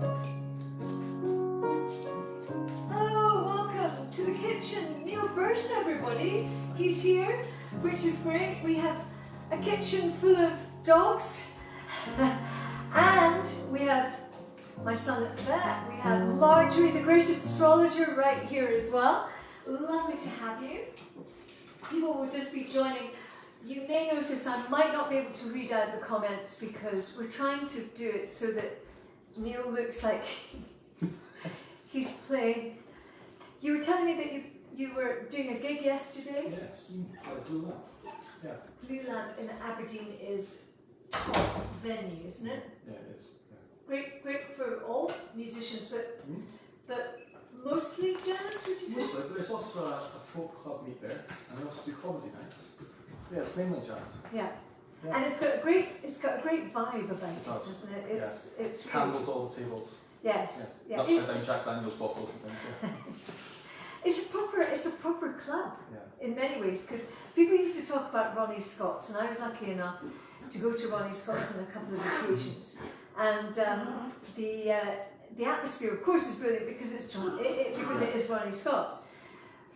Oh, welcome to the kitchen. Neil Birse, everybody. He's here, which is great. We have a kitchen full of dogs. And we have my son at the back. We have Marjorie, the great astrologer, right here as well. Lovely to have you. People will just be joining. You may notice I might not be able to read out the comments because we're trying to do it so that Neil looks like he's playing. You were telling me that you were doing a gig yesterday? Yes, Blue Lamp. Yeah. Blue Lamp in Aberdeen is top venue, isn't it? Yeah, it is. Yeah. Great for all musicians, but mostly jazz, would you say? Mostly, but there's also a folk club meet there, and we also do comedy nights. Yeah, it's mainly jazz. Yeah. Yeah. And it's got a great vibe about it, does. doesn't it? It's really, Candles all the tables. yes, yeah. Upside down Jack Daniels bottles and things. Yeah. It's a proper club in many ways, because people used to talk about Ronnie Scott's, and I was lucky enough to go to Ronnie Scott's on a couple of occasions, and the atmosphere, of course, is brilliant because because it is Ronnie Scott's.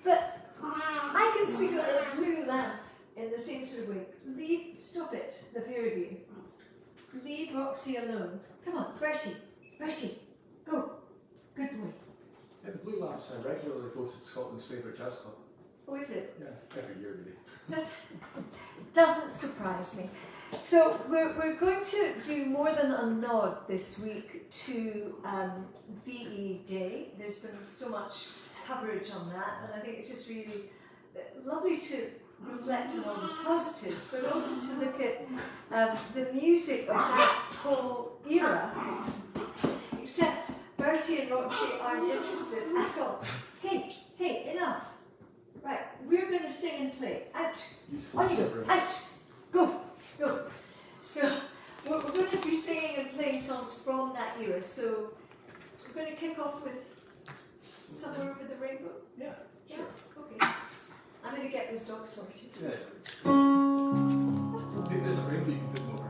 But I can speak about Blue Lamp in the same sort of way. Stop it, the pair of you. Leave Roxy alone. Come on, Bertie, go. Good boy. Yeah, the Blue Lamp's regularly voted Scotland's favourite jazz club. Oh, is it? Yeah, every year really. Doesn't surprise me. So we're going to do more than a nod this week to VE Day. There's been so much coverage on that, and I think it's just really lovely to reflect on all the positives, but also to look at the music of that whole era. Except Bertie and Roxy aren't interested at all. Hey, enough. Right, we're going to sing and play. Out. On you go. Out. Go. So we're going to be singing and playing songs from that era. So we're going to kick off with Somewhere Over the Rainbow. Yeah, sure. Okay. I'm going to get those dogs sorted. Yeah. Maybe there's a rainbow you can put them over.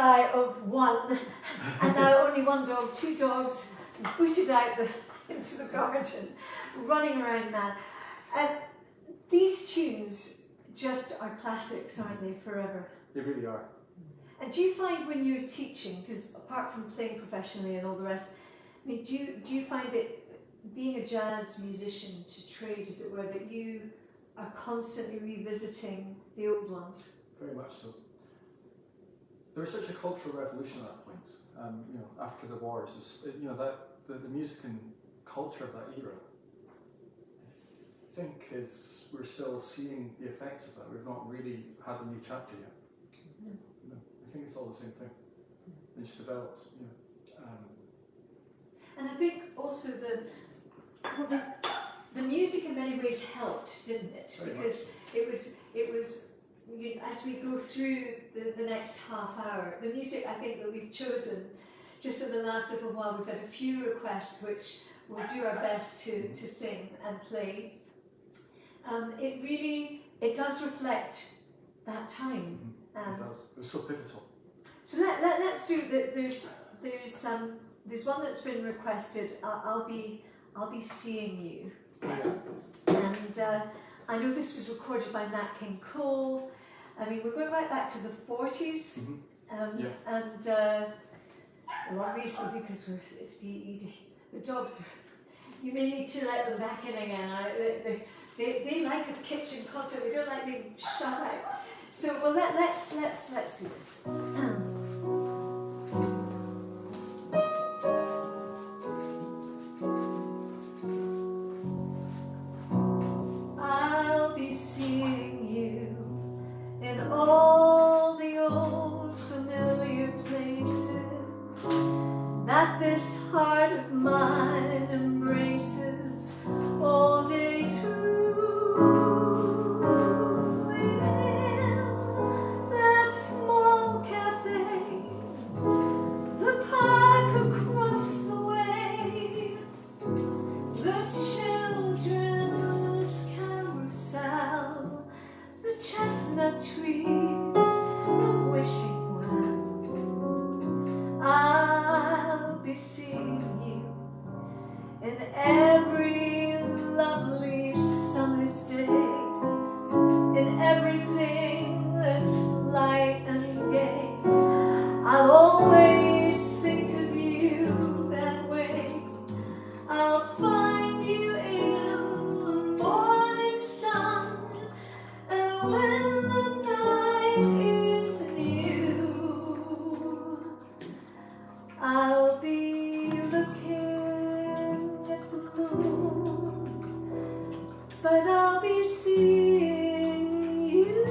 guy of one, and now only one dog, two dogs, booted out into the garden, running around mad. And these tunes just are classics, aren't they, forever? They really are. And do you find when you're teaching, because apart from playing professionally and all the rest, I mean, do you find that being a jazz musician to trade, as it were, that you are constantly revisiting the old ones? Very much so. There was such a cultural revolution at that point, you know, after the wars. You know, that the music and culture of that era, I think, we're still seeing the effects of that. We've not really had a new chapter yet. No, I think it's all the same thing. It just developed, you know. And I think also the music in many ways helped, didn't it? Very Because it was you know, as we go through the next half hour, the music I think that we've chosen, just in the last little while, we've had a few requests which we'll do our best to sing and play. It does reflect that time. It does. It was so pivotal. So let's do that. There's one that's been requested. I'll be seeing you. Yeah. And I know this was recorded by Nat King Cole. I mean, we're going right back to the 40s. Yeah. And well, obviously because it's VE Day, the dogs are, you may need to let them back in again. They like a kitchen concert. They don't like being shut out. So well, let's do this. I'll be seeing you in all the old familiar places that this heart of mine embraces all day through. In that small cafe, the park across the way, the children's carousel, the chestnut trees, the wishing well. I'll be seeing you in every lovely summer's day, in everything that's light and gay. I'll always think of you that way. I'll find you in the morning sun, and when the night is new, I'll be looking at the moon, but I'll be seeing you.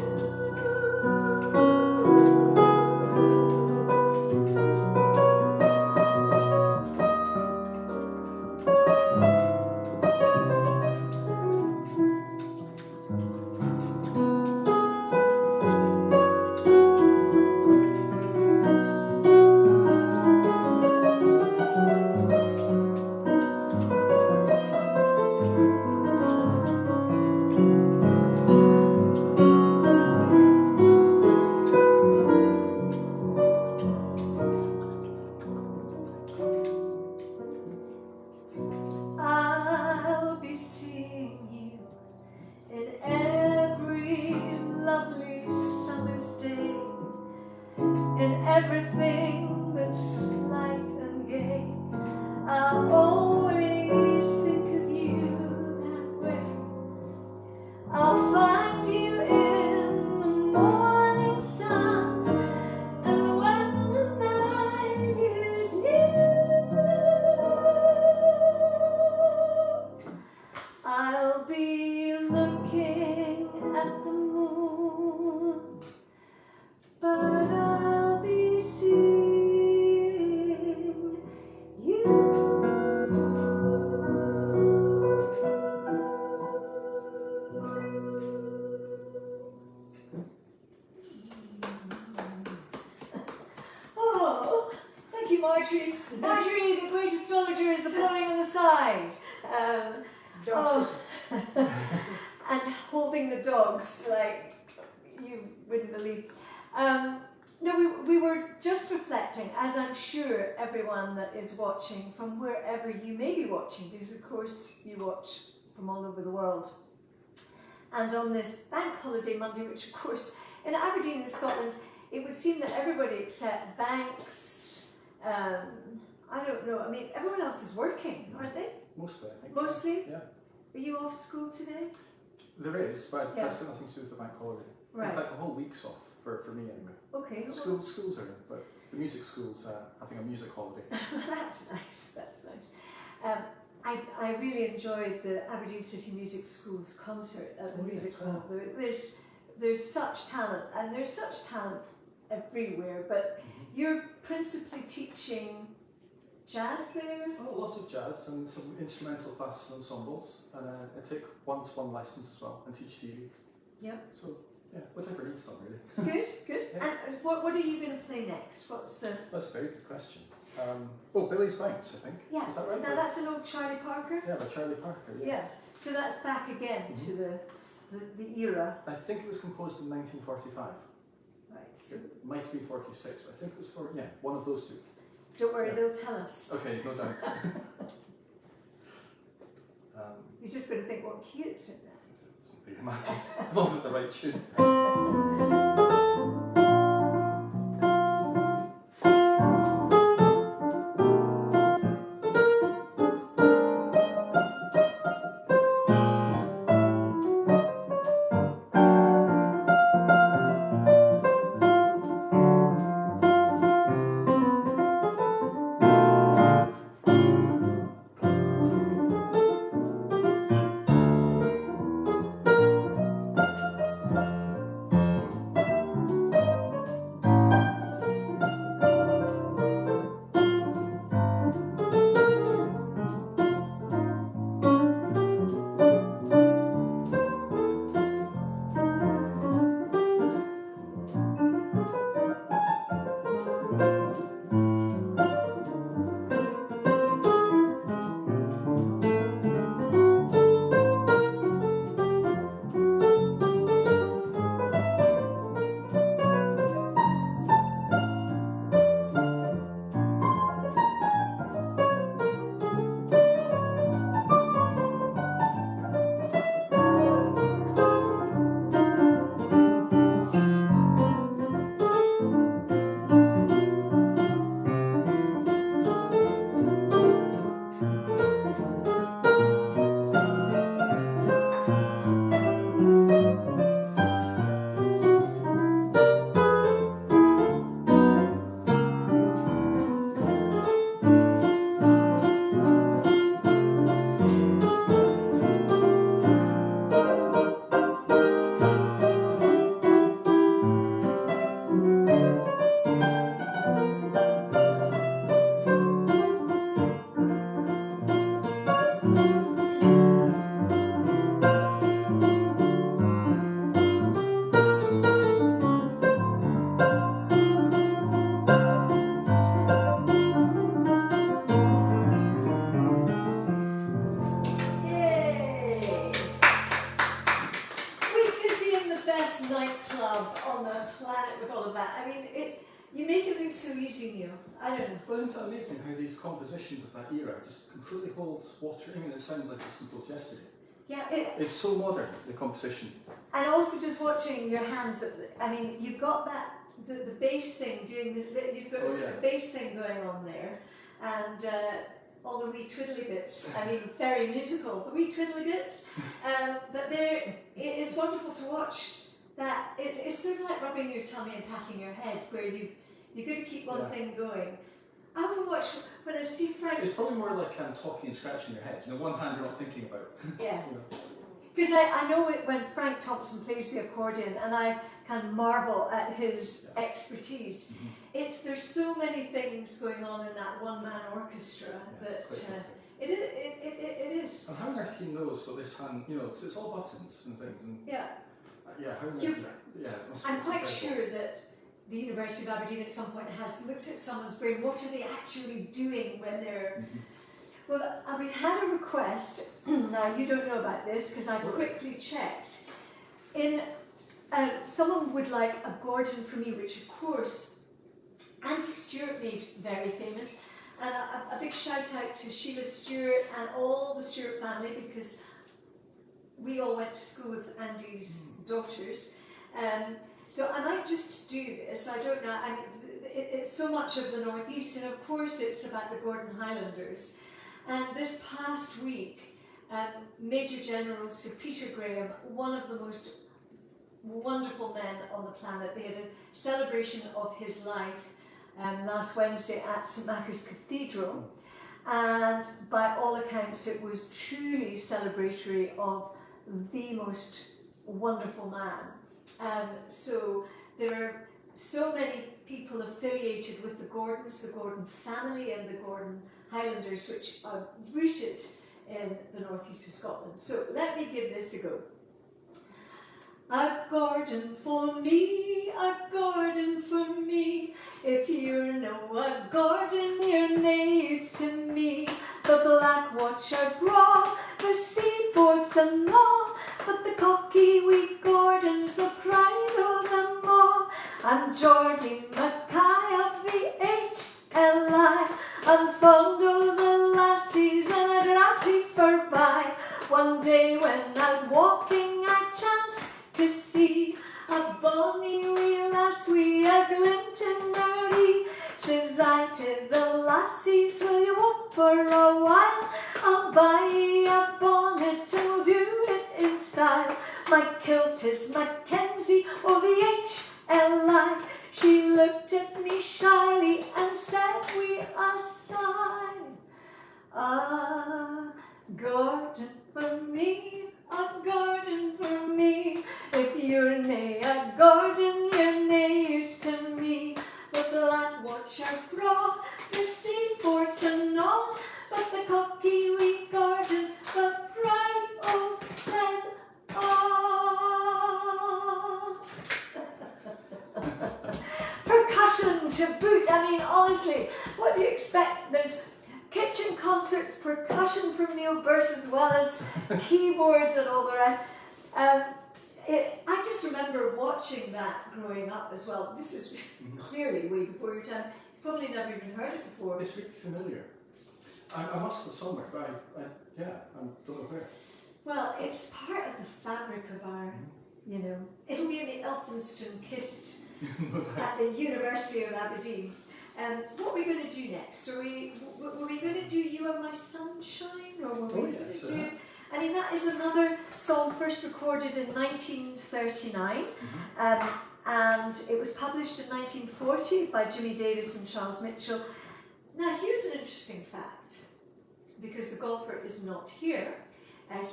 I'll be seeing you in every lovely summer's day, in everything that's light and gay. I'll always think of you that way. I'll find you in the morning sun, and when the night is new, I'll be looking at the moon, but I'll be seeing you. Oh, thank you, Marjorie. Marjorie, the great astrologer, is applauding on the side. Oh, and holding the dogs like you wouldn't believe. No, we were just reflecting, as I'm sure everyone that is watching from wherever you may be watching, because of course you watch from all over the world. And on this bank holiday Monday, which of course in Aberdeen in Scotland, it would seem that everybody except banks, I don't know, I mean everyone else is working, aren't they? Mostly, I think. Mostly? Yeah. Are you off school today? There is, but that's got nothing to do with the bank holiday. Right. In fact, the whole week's off, for me anyway. Okay. Schools are in, but the music school's having a music holiday. That's nice, that's nice. I really enjoyed the Aberdeen City Music School's concert at the music hall. There's such talent, and there's such talent everywhere, but you're principally teaching jazz there? Oh, lots of jazz and some instrumental classes and ensembles, and I take one-to-one lessons as well and teach theory. Yep. So yeah, whatever needs done really. Good, good. Yeah. And what are you going to play next? What's the? That's a very good question. Billie's Bounce, I think. Yeah. Is that right? Now that's an old Charlie Parker. Yeah, by Charlie Parker. Yeah. Yeah. So that's back again to the era. I think it was composed in 1945. Right. So It might be 46. I think it was one of those two. don't worry, they'll tell us. Okay, no doubt. You're just going to think what key it's in there. It doesn't really matter, as long as it's the right tune. nightclub on the planet with all of that. I mean, you make it look so easy, Neil. I don't know. Well, isn't it amazing how these compositions of that era just completely hold water? I mean, it sounds like it was composed yesterday. Yeah, it's so modern, the composition. And also just watching your hands. I mean, you've got that the bass thing doing you've got a bass thing going on there, and all the wee twiddly bits. I mean, very musical, the wee twiddly bits. But it is wonderful to watch. That it's sort of like rubbing your tummy and patting your head, where you've got to keep one thing going. I often watch when I see Frank. It's probably more like talking and scratching your head. You know, one hand you're not thinking about. Yeah. Because I know it when Frank Thompson plays the accordion, and I can marvel at his expertise. Mm-hmm. There's so many things going on in that one-man orchestra that it is. And how on earth he knows what this hand, because it's all buttons and things. And how on earth, I'm quite sure that the University of Aberdeen at some point has looked at someone's brain. What are they actually doing when they're... Well, we've had a request. Now, you don't know about this because I quickly checked. In someone would like a Gordon for Me, which of course Andy Stewart made very famous. And a big shout out to Sheila Stewart and all the Stewart family, because we all went to school with Andy's daughters. So I might just do this. I don't know. I mean, it's so much of the Northeast, and of course it's about the Gordon Highlanders. And this past week, Major General Sir Peter Graham, one of the most wonderful men on the planet, they had a celebration of his life last Wednesday at St Machair's Cathedral, and by all accounts it was truly celebratory of the most wonderful man. So there are so many people affiliated with the Gordons, the Gordon family and the Gordon Highlanders, which are rooted in the northeast of Scotland. So let me give this a go. A Gordon for me, a Gordon for me. If you know a Gordon, you're nae use to me. The Black Watcher braw, the Seaforths and law, but the cocky wee Gordon's the pride of them all. I'm Geordie Mackay of the HLI. I'm fond of the lassies and I'd rather for by. One day when I'm walking, I chanced to see a bonny wee lass wi' a glint in her ee. Says I to the lassies, will you walk for a while? I'll buy ye a bonnet and we'll do it in style. My kilt is Mackenzie o' the HLI. She looked at me shyly and said wi' a sigh, a Gordon for me, a Gordon for me. If you're nae a Gordon, you're nae use to me. The Black Watcher braw, the Seaforths and all, but the cocky wee Gordon's the pride of them all. Percussion to boot. I mean, honestly, what do you expect? There's kitchen concerts, percussion from Neil Birse, as well as keyboards and all the rest. I just remember watching that growing up as well. This is clearly way before your time. You probably never even heard it before. It's really familiar. I must have somewhere, but I don't know where. Well, it's part of the fabric of our, you know, it'll be in the Elphinstone Kist at the University of Aberdeen. What are we going to do next? Were we going to do You Are My Sunshine? Or were we going to do... I mean, that is another song first recorded in 1939, and it was published in 1940 by Jimmy Davis and Charles Mitchell. Now, here's an interesting fact, because the golfer is not here.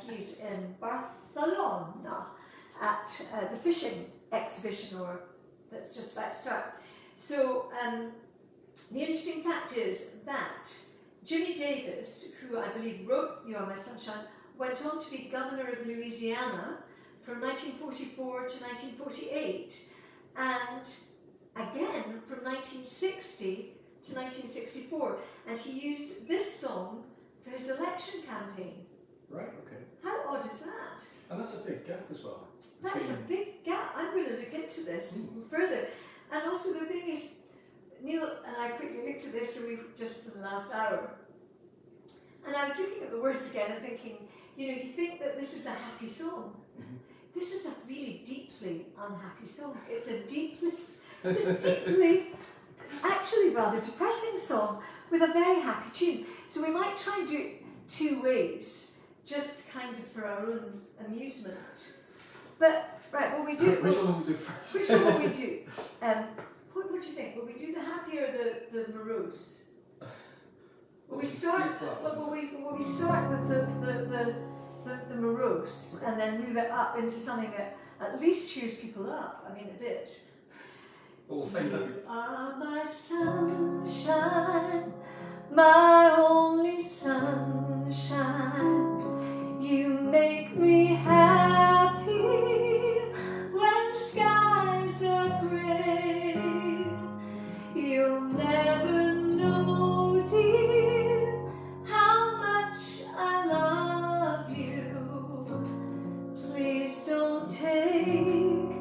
He's in Barcelona at the fishing exhibition, or that's just about to start. So, the interesting fact is that Jimmy Davis, who I believe wrote You Are My Sunshine, went on to be governor of Louisiana from 1944 to 1948, and again from 1960 to 1964, and he used this song for his election campaign. Right, okay. How odd is that? And that's a big gap as well. That's a big gap. I'm going to look into this further. And also the thing is, Neil and I quickly looked at this just in the last hour, and I was looking at the words again and thinking, you know, you think that this is a happy song. This is a really deeply unhappy song. It's a deeply, actually rather depressing song with a very happy tune. So we might try and do it two ways, just kind of for our own amusement. But, right, what we do... Which one will we do first? Which one will we do? What do you think? Will we do the happy or the morose? Will we start? Will we start with the morose and then move it up into something that at least cheers people up? I mean, a bit. Well, we'll find out. You are my sunshine, my only sunshine. You make me happy when the skies are grey. You'll never know, dear, how much I love you. Please don't take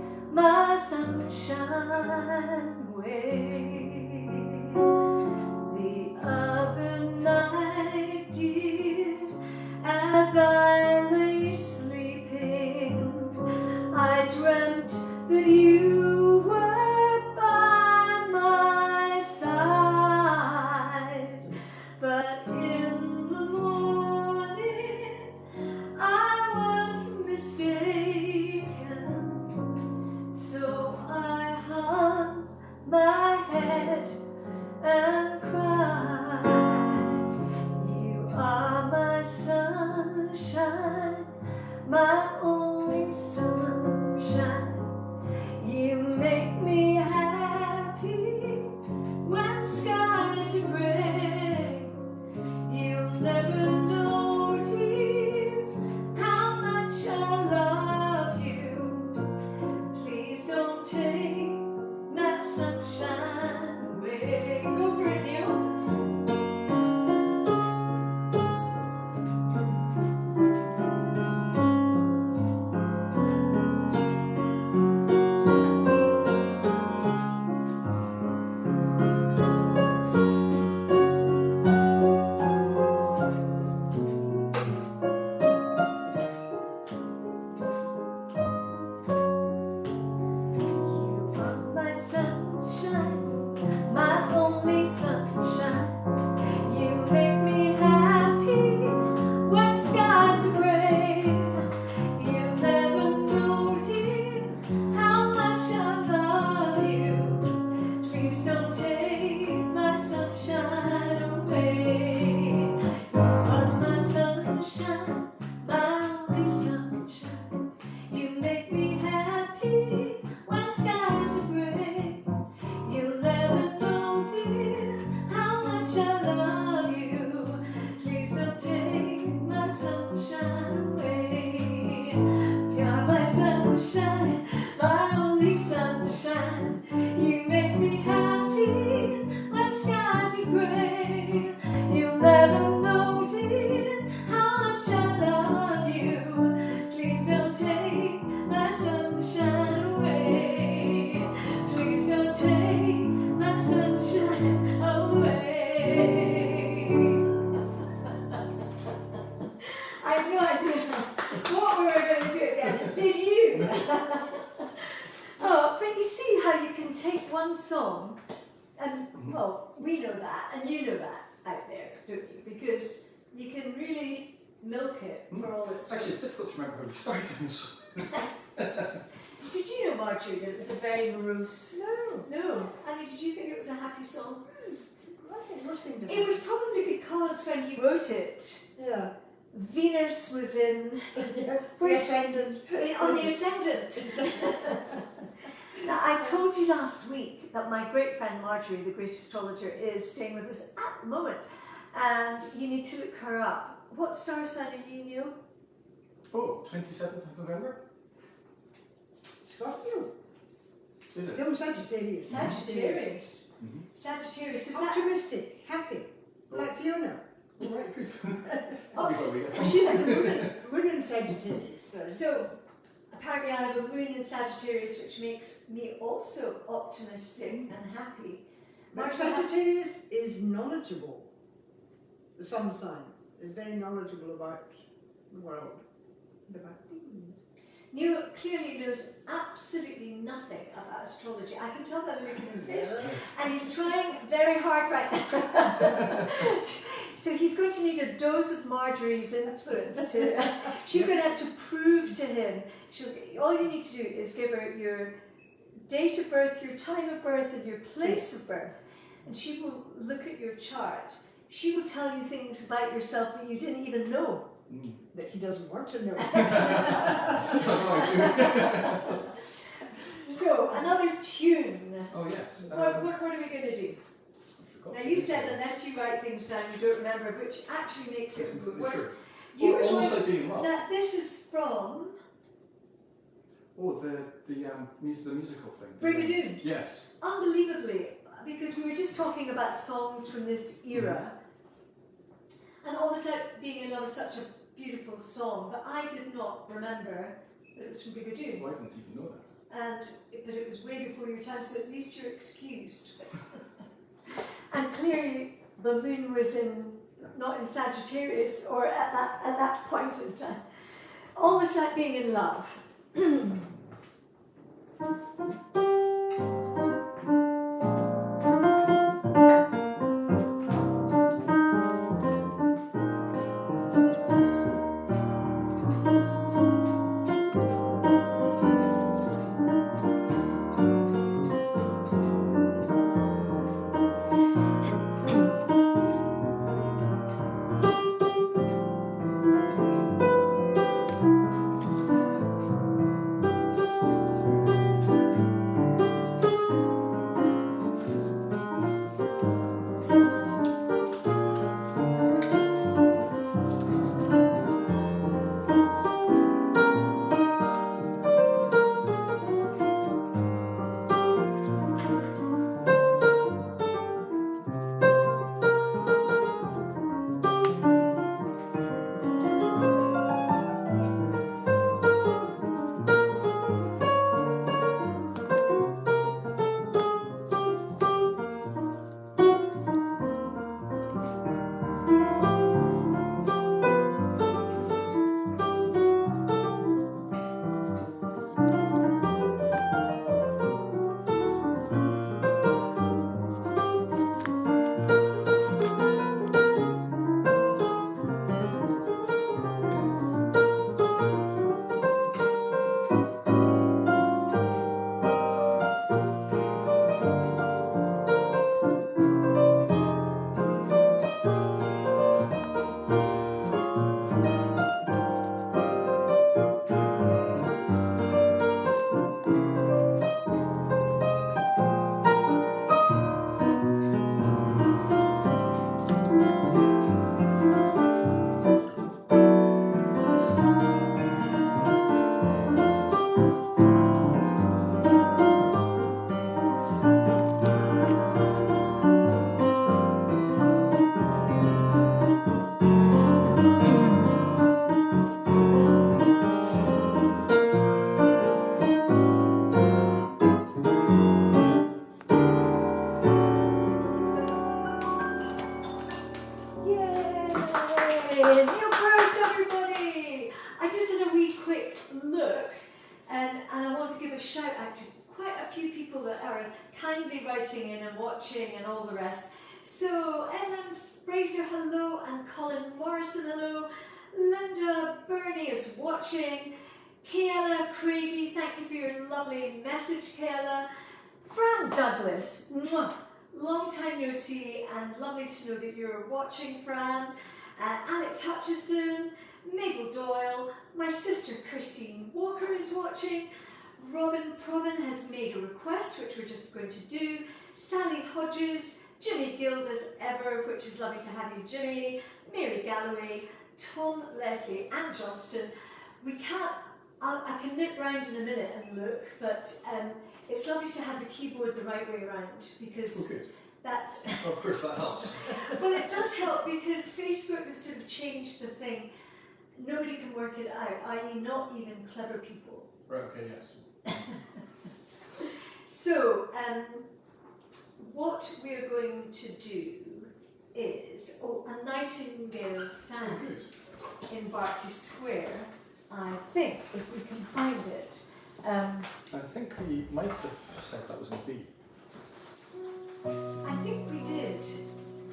grey. You'll never know, dear, how much I love you. Please don't take my sunshine away. Please don't take my sunshine away. I have no idea what we were going to do at the end. Did you? Oh, but you see how you can take one song and, well, we know that and you know that out there, don't you? Because you can really milk it for all its Actually, it's difficult to remember how we started. Did you know, Marjorie, that it was a very morose? No. No. I mean, did you think it was a happy song? I think most things are. It was probably because when he wrote it, Yeah. Venus was in The Where's- ascendant. on the ascendant. Now, I told you last week that my great friend Marjorie, the great astrologer, is staying with us at the moment, and you need to look her up. What star sign are you, Neil? Oh, 27th of November? Scorpio. Is it? No, Sagittarius. Sagittarius. Mhm. Sagittarius. So is that, Optimistic, happy, like Fiona. Oh, right, good. Oh, That'd be what we She's get. like a moon in Sagittarius. so apparently I have a moon in Sagittarius, which makes me also optimistic and happy. But Marjorie, Sagittarius is knowledgeable. The sun sign is very knowledgeable about the world and about things. Neil clearly knows absolutely nothing about astrology. I can tell by the look in his face. And he's trying very hard right now. So he's going to need a dose of Marjorie's influence to. She's going to have to prove to him. All you need to do is give her your date of birth, your time of birth, and your place of birth, and she will look at your chart. She will tell you things about yourself that you didn't even know. That he doesn't want to know. So another tune. Oh, yes. What are we going to do? I forgot Now to you do said that. unless you write things down you don't remember, which actually makes It's it completely worse. true. You Or were almost going, like being in love. now this is from Oh, the musical thing. Brigadoon. Yes. Unbelievably, because we were just talking about songs from this era, and almost like being in love is such a beautiful song, but I did not remember that it was from Brigadoon. Well, I didn't even know that. But it was way before your time, so at least you're excused. And clearly the moon was not in Sagittarius or at that point in time. Almost like being in love. Neil Birse, everybody! I just had a wee quick look and I want to give a shout out to quite a few people that are kindly writing in and watching and all the rest. So Evan Fraser, hello, and Colin Morrison, hello. Linda Burney is watching. Kayla Craigie, thank you for your lovely message, Kayla. Fran Douglas, mwah, long time no see and lovely to know that you're watching, Fran. Alex Hutchison, Mabel Doyle, my sister Christine Walker is watching. Robin Proven has made a request, which we're just going to do. Sally Hodges, Jimmy Guild as ever, which is lovely to have you, Jimmy. Mary Galloway, Tom Leslie and Johnston. We can't, I can nip round in a minute and look, but it's lovely to have the keyboard the right way around because that's... Of course that helps. Well, it does help because Facebook has sort of changed the thing. Nobody can work it out, i.e. not even clever people. Right, okay, yes. So, what we're going to do is, a Nightingale sang in Berkeley Square, I think, if we can find it. I think we might have said that was in B. I think we did.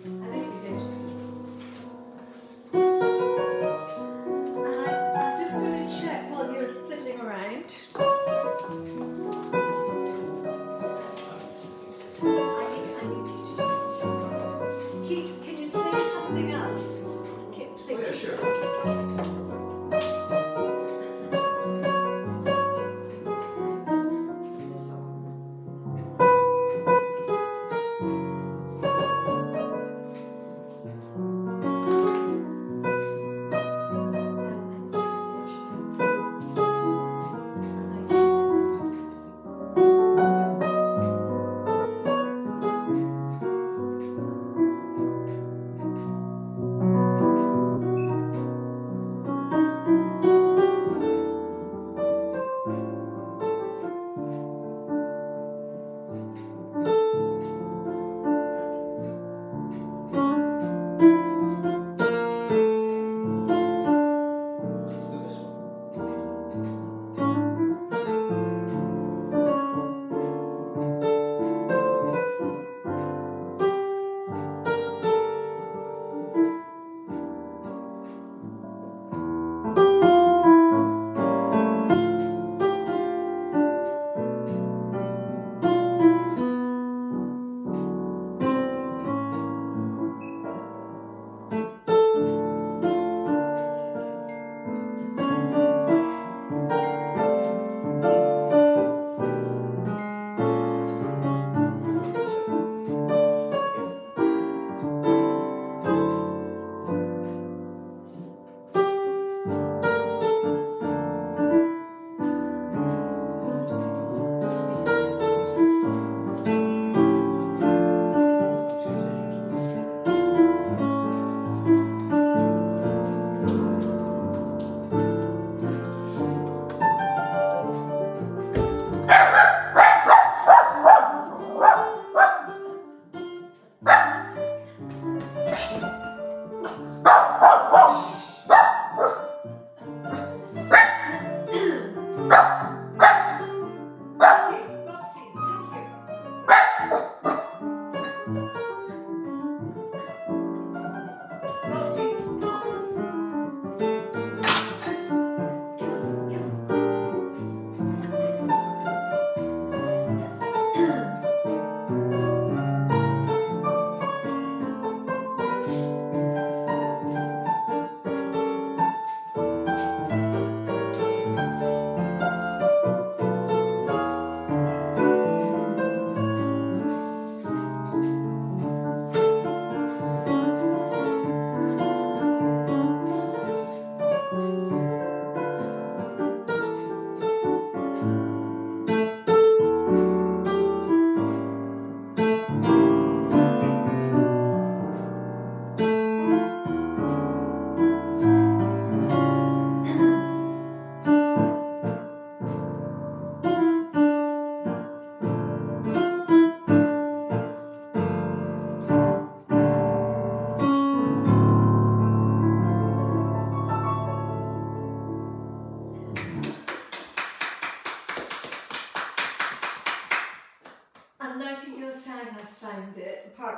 I think we did. And I'm just going to check while you're fiddling around. I need you to do something. Can you play something else? Oh yeah, sure. This song.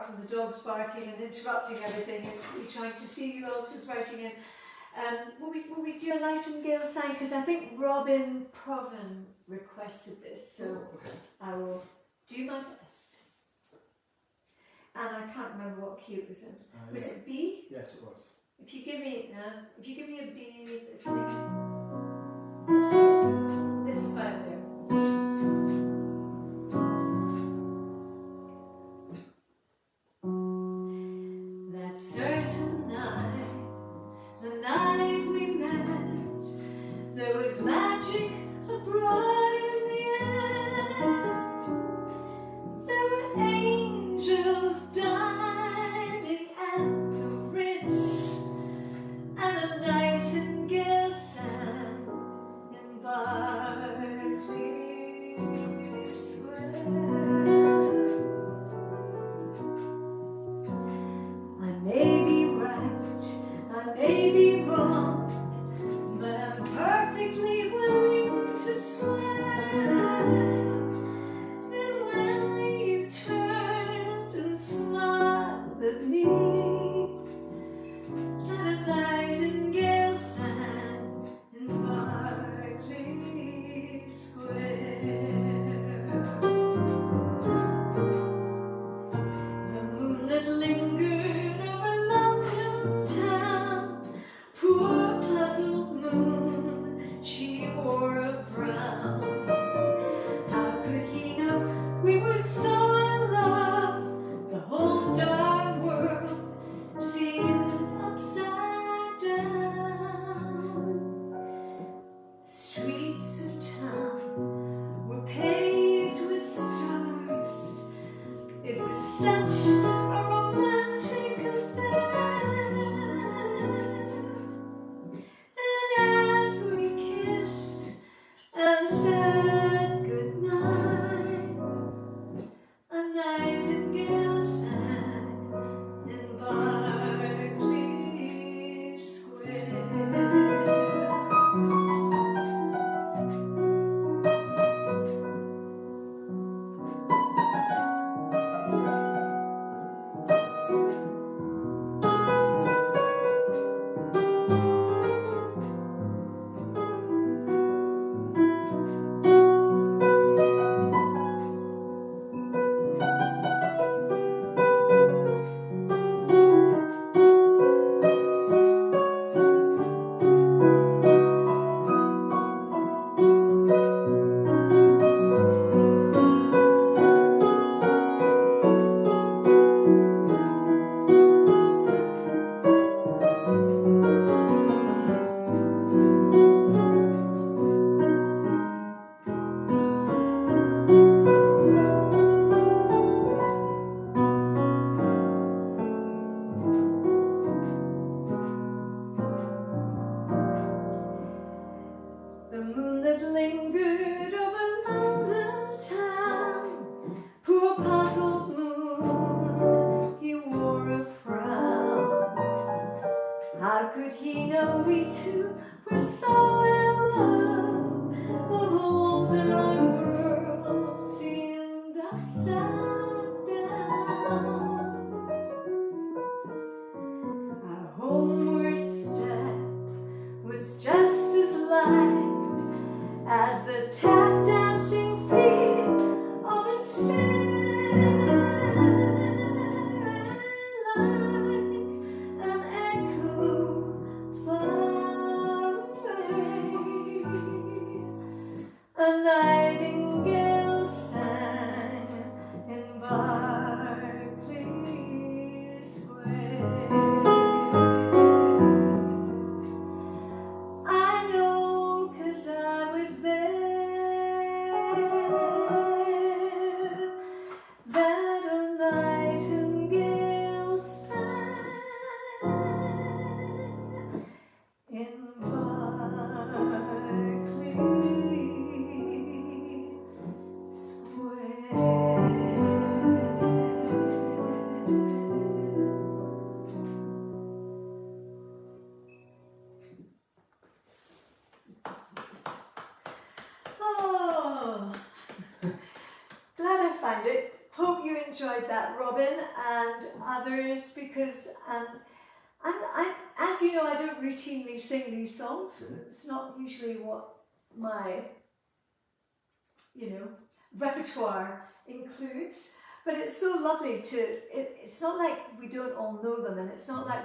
from the dogs barking and interrupting everything and me trying to see who else was writing in. Will we do a Nightingale sign? Because I think Robin Proven requested this, so Okay. I will do my best. And I can't remember what key it was in. Was it B? Yes, it was. If you give me a B, it's this about there. That certain night, the night we met, there was magic abroad in the air. There were angels dining at the Ritz, and a nightingale sang in Berkeley Square. I may be right, I may be wrong, but I'm perfectly willing to swear. And when you turned and smiled at me, that a nightingale sang in Berkeley Square. The moon that lingered over London town, poor puzzled moon, she wore a frown. How could he know we were so in love? The whole darn world seemed upside down. The streets of town were paved with stars. It was such a romantic affair. And as we kissed and said goodnight, a nightingale sang in Berkeley Square. The moon that lingered over London town, poor puzzled moon, he wore a frown. How could he know we two were so in love? The whole darn world seemed upside down. Our homeward step was just as light as the tap dancing feet of a stair, like an echo far away. enjoyed that, Robin, and others, because I, as you know, I don't routinely sing these songs. It's not usually what my, repertoire includes. But it's so lovely to, it's not like we don't all know them, and it's not like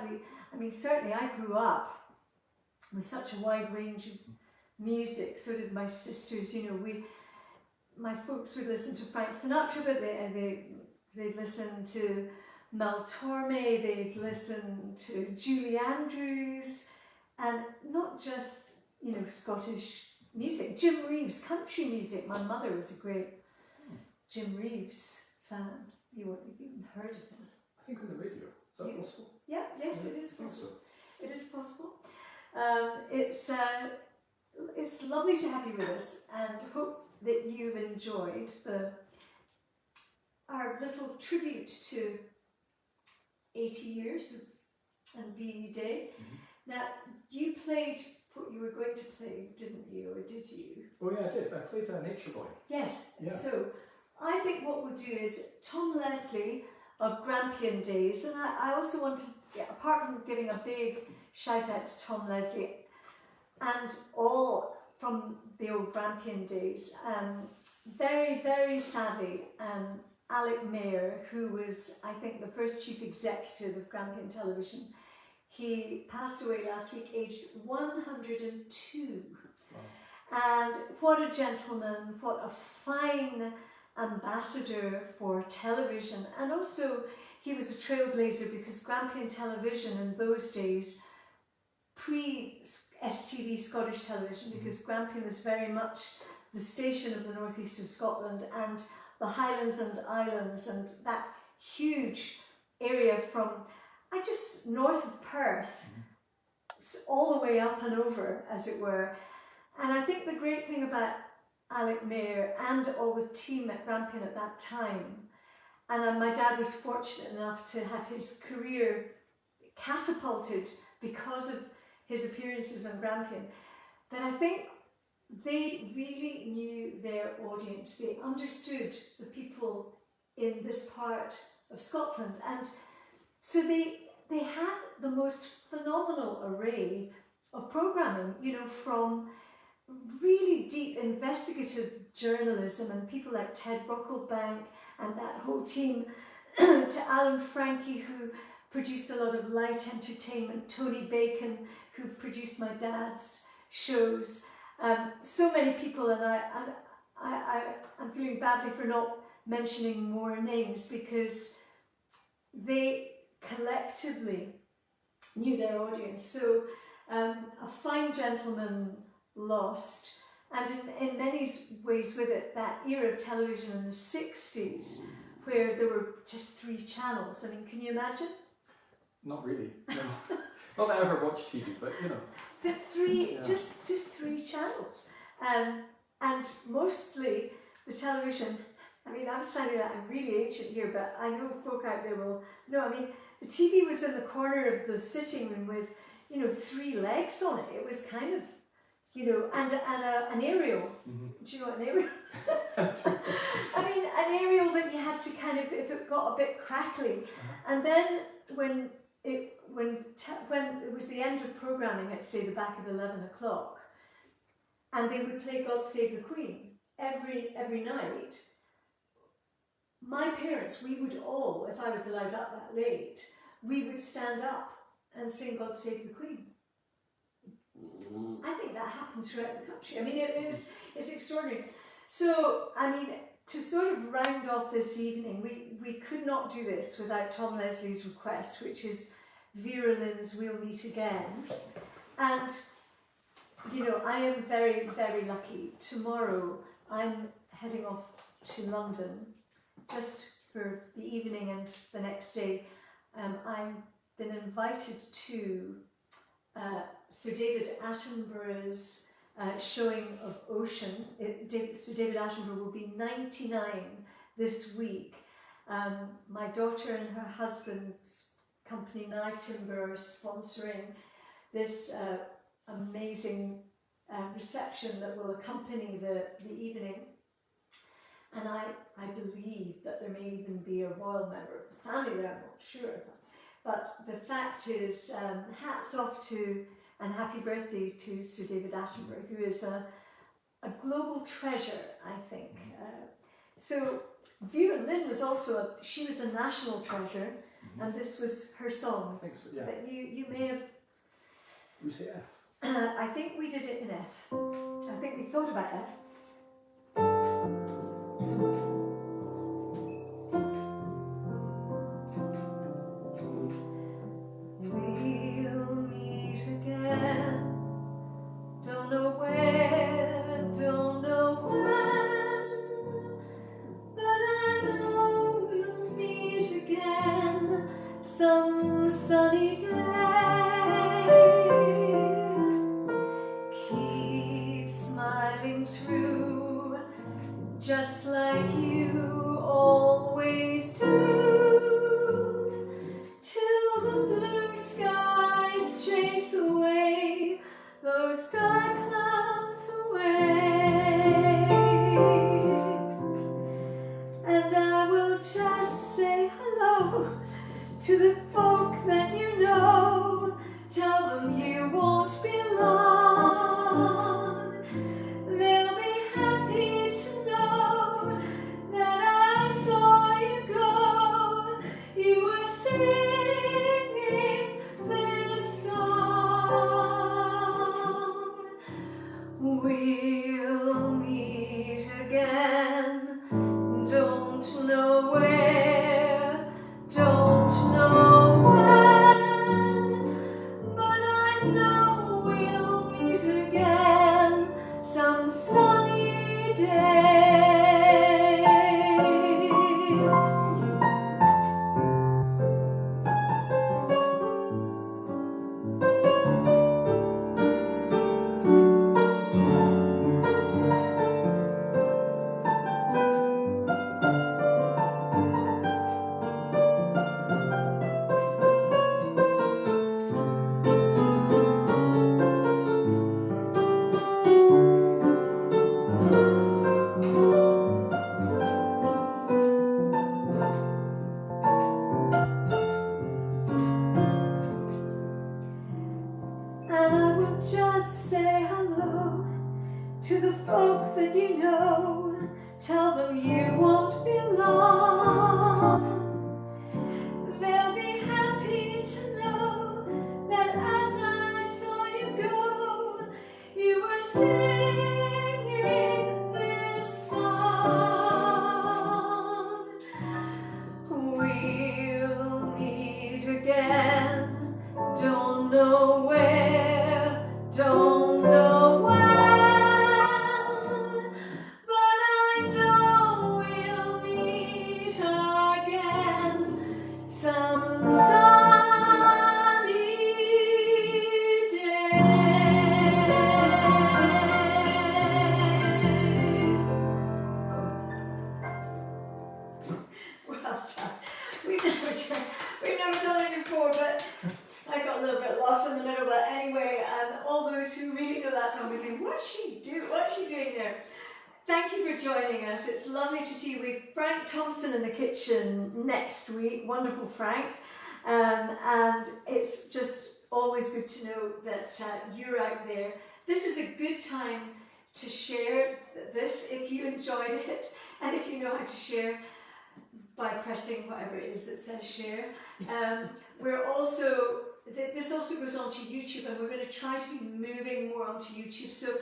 certainly I grew up with such a wide range of music, so did my sisters. My folks would listen to Frank Sinatra, but they'd listen to Mel Torme, they'd listen to Julie Andrews, and not just, Scottish music. Jim Reeves, country music. My mother was a great Jim Reeves fan. You wouldn't have even heard of him. I think on the radio. Is that possible? Yeah, yes, Yeah, it is I think possible. so. It is possible. It's lovely to have you with us, and hope that you've enjoyed our little tribute to 80 years of VE Day. Now, you played what you were going to play, didn't you, or did you? Oh yeah, I did. I played Nature Boy. Yes. Yeah. So I think what we'll do is Tom Leslie of Grampian Days, and I also want to, apart from giving a big shout out to Tom Leslie and all from the old Grampian days, very, very sadly, Alec Mayer, who was, I think, the first chief executive of Grampian Television, he passed away last week, aged 102. Wow. And what a gentleman, what a fine ambassador for television. And also, he was a trailblazer, because Grampian Television in those days, pre-STV Scottish television, because Grampian was very much the station of the northeast of Scotland and the Highlands and Islands, and that huge area from just north of Perth, all the way up and over, as it were. And I think the great thing about Alec Mayer and all the team at Grampian at that time, and my dad was fortunate enough to have his career catapulted because of his appearances on Grampian, but I think they really knew their audience. They understood the people in this part of Scotland, and so they had the most phenomenal array of programming, from really deep investigative journalism and people like Ted Brocklebank and that whole team, to Alan Frankie, who produced a lot of light entertainment, Tony Bacon, who produced my dad's shows. So many people, and I'm feeling badly for not mentioning more names, because they collectively knew their audience. So a fine gentleman lost, and in many ways with it, that era of television in the 60s, where there were just 3 channels. I mean, can you imagine? Not really. No. Not that I ever watched TV, but But just 3 channels, and mostly the television. I mean, I'm sounding like I'm really ancient here, but I know folk out there will know. I mean, the TV was in the corner of the sitting room with, 3 legs on it. It was kind of, and an aerial. Do you know what an aerial? I mean, an aerial that you had to kind of, if it got a bit crackly, and then when it was the end of programming at, say, the back of 11 o'clock, and they would play God Save the Queen every night, my parents, we would all, if I was allowed up that late, we would stand up and sing God Save the Queen. I think that happens throughout the country. I mean, it's extraordinary. So, I mean, to sort of round off this evening, we could not do this without Tom Leslie's request, which is Vera Lynn's We'll Meet Again. And, I am very, very lucky. Tomorrow, I'm heading off to London just for the evening and the next day. I've been invited to Sir David Attenborough's showing of Ocean. Sir David Attenborough will be 99 this week. My daughter and her husband's company Nightingale are sponsoring this amazing reception that will accompany the evening. And I believe that there may even be a royal member of the family there, I'm not sure. But the fact is, hats off to and happy birthday to Sir David Attenborough, who is a global treasure, I think. So Vera Lynn was also she was a national treasure, and this was her song. I think so, yeah. But you may have. We say F. I think we did it in F. I think we thought about F. We'll meet again. Don't know where, don't know when, but I know we'll meet again some sunny day. Keep smiling through, just like you always do, till the blue skies chase away those dark clouds away. And I will just say hello to the folk that you know. Tell them you won't be long. They'll be happy to know that I saw you go. You were singing this song. We'll meet again. Don't know where, don't know when, but I know we'll meet again some sunny day. And I will just say hello to the folk that you know. Tell them you won't be long. They'll be happy to know that as I saw you go, you were singing this song. We'll meet again. Don't know where, don't know when, but I know we'll meet again some sunny day. Well done. We've never done it before, but I got a little bit lost in the middle. But anyway, all those who really know that song, we've been, what's she doing there? Thank you for joining us. It's lovely to see you. We've Frank Thompson in the kitchen next week. Wonderful, Frank. And it's just always good to know that you're out there. This is a good time to share this if you enjoyed it, and if you know how to share by pressing whatever it is that says share. We're also, this also goes onto YouTube, and we're going to try to be moving more onto YouTube. So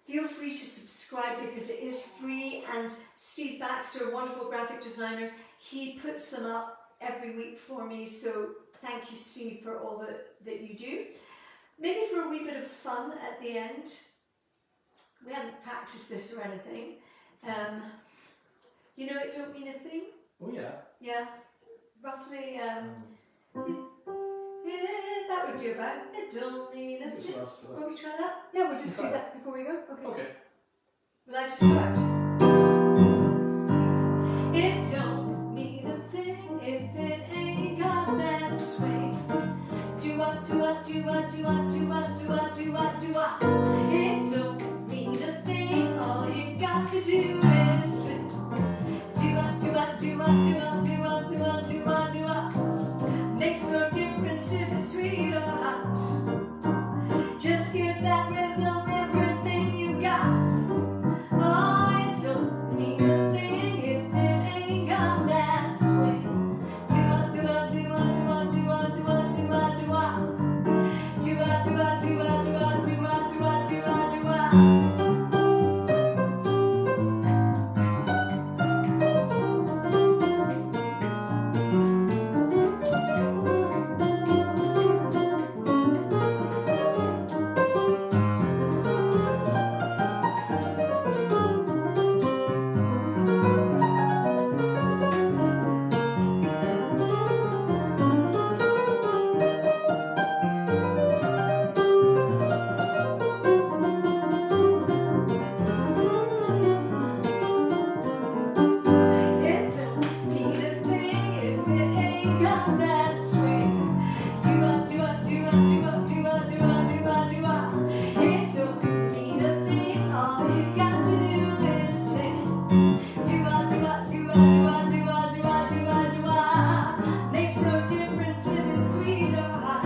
feel free to subscribe because it is free. And Steve Baxter, a wonderful graphic designer, he puts them up every week for me. So thank you, Steve, for all that you do. Maybe for a wee bit of fun at the end. We hadn't practiced this or anything. You know, it don't mean a thing. Oh yeah. Yeah, roughly. Yeah, that would do about. It don't mean a thing. Will we try that? Yeah, we'll just do that before we go. Okay. Okay. Will I just start? It don't mean a thing if it ain't got that swing. Do what, do what, do what, do what, do what, do what, do what, do what. It don't mean a thing. All you got to do is swing. difference if it's sweet or hot. Just give that rhythm everything you got. Oh, it don't mean a thing if it ain't got that swing. Do-a, do-a, do-a, do-a, do-a, do-a, do-a, do-a. Do-a, do-a, do-a, do-a, do-a, do-a, do-a, do-a. It don't mean a thing if it ain't got that swing. Do-a, do-a, do-a, do-a, do-a, do-a, do-a, do-a. It don't mean a thing, all you got to do is sing. Do-a, do-a, do-a, do-a, do-a, do-a, do-a, do-a. Makes no difference if it's sweet or hot.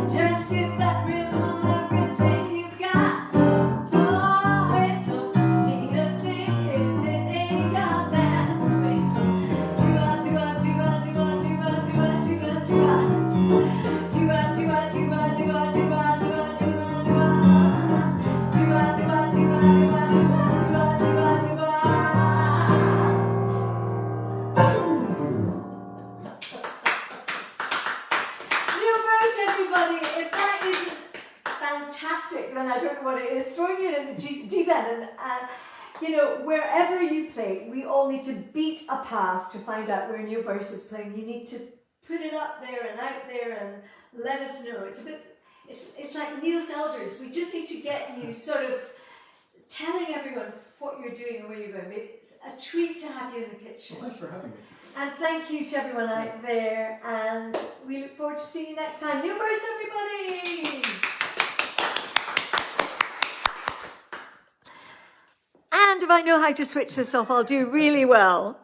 Just give that rhythm everything you got. Oh, it don't mean a thing if it ain't got that swing. Do-a, do-a, do-a, do-a, do-a, do-a, do-a, do-a. Do-a, do-a, do-a, do-a, do-a, do-a, do-a, do-a. Do-a, do-a, do-a, do-a, do-a, do-a, do-a, do-a. Neil Birse, everybody. If that isn't fantastic, then I don't know what it is. Throwing you in the deep end, and you know, wherever you play, we all need to beat a path to find out where Neil Birse is playing. You need to put it up there and out there and let us know. It's a bit, it's like Neil's Elders. We just need to get you sort of telling everyone what you're doing and where you're going. It's a treat to have you in the kitchen. Well, thanks for having me. And thank you to everyone out there, and we look forward to seeing you next time. Neil Birse, everybody! And if I know how to switch this off, I'll do really well.